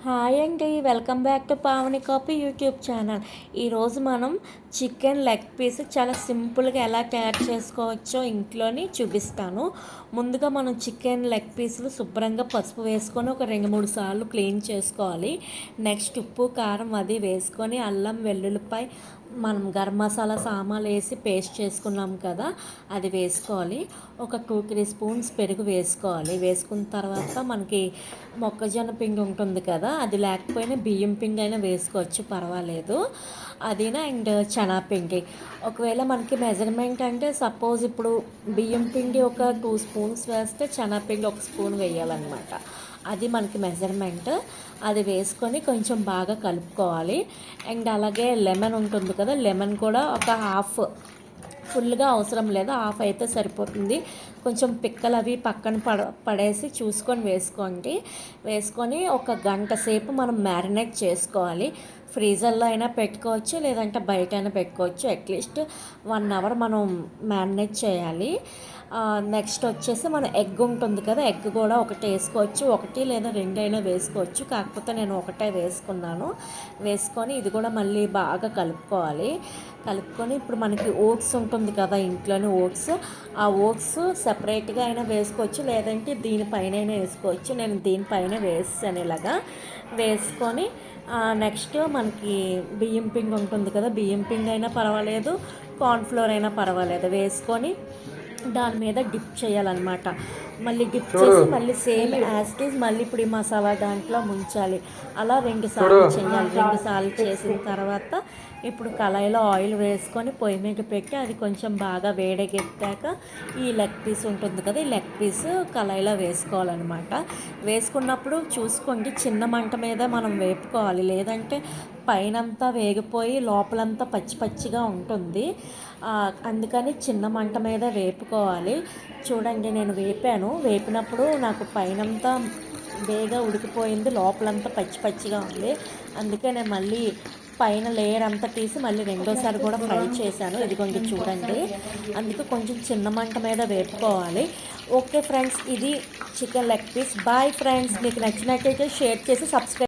Hi అండి, welcome back to Pavani copy YouTube channel. ఈరోజు మనం చికెన్ లెగ్ పీస్ చాలా సింపుల్గా ఎలా తయారు చేసుకోవచ్చో ఇంట్లోని చూపిస్తాను. ముందుగా మనం చికెన్ లెగ్ పీసులు శుభ్రంగా పసుపు వేసుకొని ఒక 2-3 సార్లు క్లీన్ చేసుకోవాలి. నెక్స్ట్ ఉప్పు కారం అది వేసుకొని అల్లం వెల్లుల్లిపాయ మనం గరం మసాలా సామాన్లు వేసి పేస్ట్ చేసుకున్నాం కదా, అది వేసుకోవాలి. ఒక 2-3 స్పూన్స్ పెరుగు వేసుకోవాలి. వేసుకున్న తర్వాత మనకి మొక్కజొన్న పిండి ఉంటుంది కదా, అది లేకపోయినా బియ్యం పిండి అయినా వేసుకోవచ్చు, పర్వాలేదు. అదినా అండ్ శనగపిండి. ఒకవేళ మనకి మెజర్మెంట్ అంటే సపోజ్ ఇప్పుడు బియ్యం పిండి ఒక 2 స్పూన్స్ వేస్తే శనగపిండి 1 స్పూన్ వేయాలన్నమాట. అది మనకి మెజర్మెంట్. అది వేసుకొని కొంచెం బాగా కలుపుకోవాలి. అండ్ అలాగే లెమన్ ఉంటుంది కదా, లెమన్ కూడా ఒక హాఫ్, ఫుల్గా అవసరం లేదు, హాఫ్ అయితే సరిపోతుంది. కొంచెం పిక్కలు అవి పక్కన పడేసి చూసుకొని వేసుకోండి. వేసుకొని ఒక గంట సేపు మనం మ్యారినేట్ చేసుకోవాలి. ఫ్రీజర్లో అయినా పెట్టుకోవచ్చు, లేదంటే బయట అయినా పెట్టుకోవచ్చు. అట్లీస్ట్ 1 అవర్ మనం మ్యారినేట్ చేయాలి. నెక్స్ట్ వచ్చేసి మన ఎగ్ ఉంటుంది కదా, ఎగ్ కూడా ఒకటి వేసుకోవచ్చు, 1 లేదా 2 అయినా వేసుకోవచ్చు. కాకపోతే నేను ఒకటే వేసుకున్నాను. వేసుకొని ఇది కూడా మళ్ళీ బాగా కలుపుకోవాలి. కలుపుకొని ఇప్పుడు మనకి ఓట్స్ ఉంటుంది కదా ఇంట్లోనే, ఓట్స్, ఆ ఓట్స్ సపరేట్గా అయినా వేసుకోవచ్చు, లేదంటే దీనిపైన అయినా వేసుకోవచ్చు. నేను దీనిపైన వేసాను ఇలాగా. వేసుకొని నెక్స్ట్ మనకి బియ్యం పిండి ఉంటుంది కదా, బియ్యం పిండి అయినా పర్వాలేదు, కార్న్ఫ్లోర్ అయినా పర్వాలేదు, వేసుకొని దాని మీద డిప్ చేయాలన్నమాట. మళ్ళీ డిప్ చేసి మళ్ళీ సేమ్ యాజ్ ఇట్ ఈజ్ మళ్ళీ ఇప్పుడు ఈ మసాలా దాంట్లో ముంచాలి. అలా 2 సార్లు చేయాలి. 2 సార్లు చేసిన తర్వాత ఇప్పుడు కళాయిలో ఆయిల్ వేసుకొని పొయ్యి మీద పెట్టి అది కొంచెం బాగా వేడెక్కాక ఈ లెగ్ పీస్ ఉంటుంది కదా, ఈ లెగ్ పీస్ కళాయిలో వేసుకోవాలన్నమాట. వేసుకున్నప్పుడు చూసుకోండి, చిన్న మంట మీద మనం వేపుకోవాలి, లేదంటే పైనంతా వేగిపోయి లోపలంతా పచ్చి పచ్చిగా ఉంటుంది. అందుకని చిన్న మంట మీద వేపుకోవాలి. చూడండి, నేను వేపినప్పుడు నాకు పైనంతా వేగా ఉడికిపోయింది, లోపలంతా పచ్చి పచ్చిగా ఉంది. అందుకే నేను మళ్ళీ పైన లేయర్ అంతా తీసి మళ్ళీ రెండోసారి కూడా ఫ్రై చేశాను. ఇదిగోండి చూడండి, అందుకే కొంచెం చిన్న మంట మీద వేపుకోవాలి. ఓకే ఫ్రెండ్స్, ఇది chicken leg piece. Bye friends, మీకు నచ్చినట్టయితే షేర్ చేసి సబ్స్క్రైబ్